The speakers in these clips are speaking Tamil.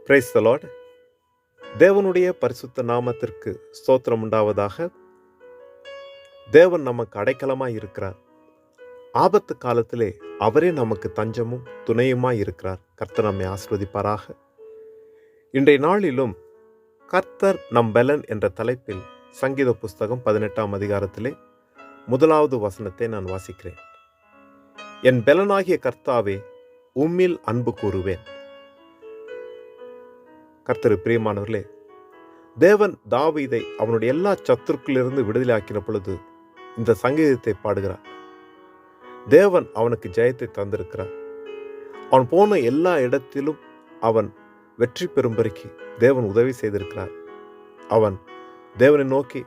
Praise the Lord. தேவனுடைய பரிசுத்த நாமத்திற்கு ஸ்தோத்திரம் உண்டாவதாக. தேவன் நமக்கு அடைக்கலமாய் இருக்கிறார். ஆபத்து காலத்திலே அவரே நமக்கு தஞ்சமும் துணையுமாய் இருக்கிறார். கர்த்தர் நம்மை ஆசீர்வதிப்பாராக. இன்றைய நாளிலும் கர்த்தர் நம் பெலன் என்ற தலைப்பில் சங்கீத புஸ்தகம் 18ஆம் அதிகாரத்திலே 1வது வசனத்தை நான் வாசிக்கிறேன். என் பெலனாகிய கர்த்தாவே, உம்மில் அன்பு கூறுவேன். கர்த்தர் பிரியமானவர்களே, தேவன் தாவீதை அவனுடைய எல்லா சத்துருக்களிலிருந்து விடுதலையாக்கின பொழுது இந்த சங்கீதத்தை பாடுகிறார். தேவன் அவனுக்கு ஜெயத்தை தந்திருக்கிறார். அவன் போன எல்லா இடத்திலும் அவன் வெற்றி பெறும்படிக்கு தேவன் உதவி செய்திருக்கிறார். அவன் தேவனை நோக்கி,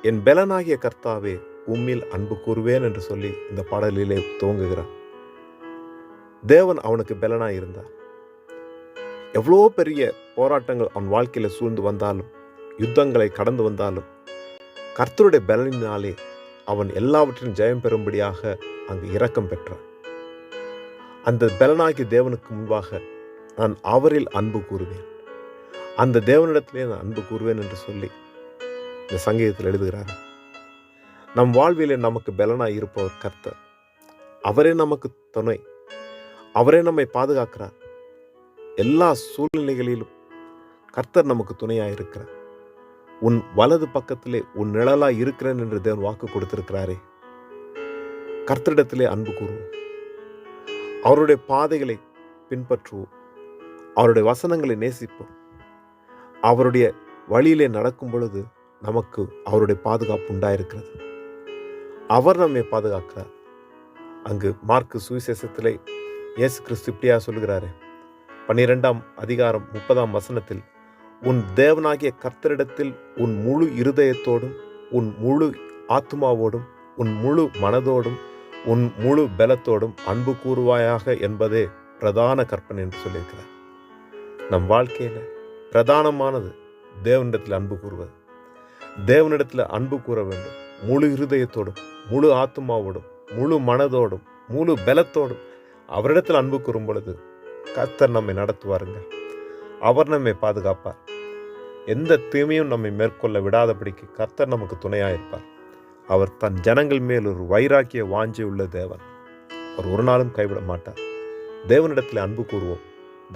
என் பெலனாகிய கர்த்தாவே, உம்மில் அன்பு கூறுவேன் என்று சொல்லி இந்த பாடலிலே துவங்குகிறார். தேவன் அவனுக்கு பெலனாய் இருந்தார். எவ்வளோ பெரிய போராட்டங்கள் அவன் வாழ்க்கையில் சூழ்ந்து வந்தாலும், யுத்தங்களை கடந்து வந்தாலும், கர்த்தருடைய பலனினாலே அவன் எல்லாவற்றையும் ஜெயம் பெறும்படியாக அங்கு இரக்கம் பெற்றான். அந்த பலனாகி தேவனுக்கு முன்பாக நான் அவரில் அன்பு கூறுவேன், அந்த தேவனிடத்திலே நான் அன்பு கூறுவேன் என்று சொல்லி இந்த சங்கீதத்தில் எழுதுகிறார். நம் வாழ்விலே நமக்கு பலனாய் இருப்பவர் கர்த்தர். அவரே நமக்கு துணை. அவரே நம்மை பாதுகாக்கிறார். எல்லா சூழ்நிலைகளிலும் கர்த்தர் நமக்கு துணையாக இருக்கிறார். உன் வலது பக்கத்திலே உன் நிழலாய் இருக்கிறேன் என்று தேவன் வாக்கு கொடுத்திருக்கிறாரே. கர்த்தரிடத்திலே அன்பு கூறுவோம், அவருடைய பாதைகளை பின்பற்றுவோம், அவருடைய வசனங்களை நேசிப்போம். அவருடைய வழியிலே நடக்கும் பொழுது நமக்கு அவருடைய பாதுகாப்பு உண்டாயிருக்கிறது. அவர் நம்மை பாதுகாக்கிறார். அங்கு மார்க்கு சுவிசேஷத்திலே இயேசு கிறிஸ்து இப்படியா சொல்கிறாரே, 12ஆம் அதிகாரம் 30ஆம் வசனத்தில், உன் தேவனாகிய கர்த்தரிடத்தில் உன் முழு இருதயத்தோடும், உன் முழு ஆத்மாவோடும், உன் முழு மனதோடும், உன் முழு பலத்தோடும் அன்பு கூறுவாயாக என்பதே பிரதான கற்பனை என்று சொல்லியிருக்கிறார். நம் வாழ்க்கையில் பிரதானமானது தேவனிடத்தில் அன்பு கூறுவது. தேவனிடத்தில் அன்பு கூற வேண்டும். முழு இருதயத்தோடும், முழு ஆத்மாவோடும், முழு மனதோடும், முழு பலத்தோடும் அவரிடத்தில் அன்பு கூறும் பொழுது கர்த்தர் நம்மை நடத்துவாருங்க. அவர் நம்மை பாதுகாப்பார். எந்த தீமையும் நம்மை மேற்கொள்ள விடாதபடிக்கு கர்த்தர் நமக்கு துணையாயிருப்பார். அவர் தன் ஜனங்கள் மேல் ஒரு வைராக்கிய வாஞ்சை உள்ள தேவன். அவர் ஒரு நாளும் கைவிட மாட்டார். தேவனிடத்தில் அன்பு கூறுவோம்.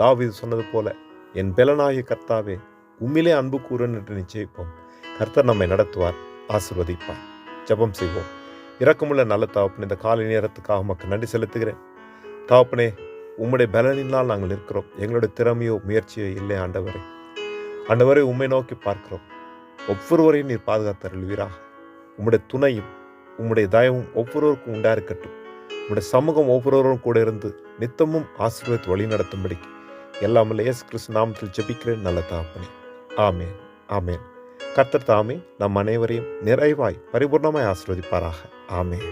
தாவீது சொன்னது போல, என் பெலனாகிய கர்த்தாவே, உம்மிலே அன்பு கூறுவேன் என்று நிச்சயிப்போம். கர்த்தர் நம்மை நடத்துவார், ஆசீர்வதிப்பார். ஜெபம் செய்வோம். இரக்கமுள்ள நல்ல தகப்பனே, இந்த காலை நேரத்துக்காக உமக்கு நன்றி செலுத்துகிறேன். தகப்பனே, உம்முடைய பலனினால் நாங்கள் இருக்கிறோம். எங்களுடைய திறமையோ முயற்சியோ இல்லை ஆண்டவரே. ஆண்டவரே, உம்மை நோக்கி பார்க்கிறோம். ஒவ்வொருவரையும் நீர் பாதுகாத்தருள்வீராக. உம்முடைய துணையும் உம்முடைய தயவும் ஒவ்வொருவருக்கும் உண்டாயிருக்கட்டும். உம்முடைய சமூகம் ஒவ்வொருவரும் கூட இருந்து நித்தமும் ஆசீர்வதித்து வழி நடத்தும்படிக்கு எல்லாம் இயேசு கிறிஸ்து நாமத்தில் ஜெபிக்கிறேன் நல்ல தகப்பனே. ஆமேன், ஆமேன். கர்த்தர் தாமே நம் அனைவரையும் நிறைவாய் பரிபூர்ணமாய் ஆசீர்வதிப்பாராக. ஆமேன்.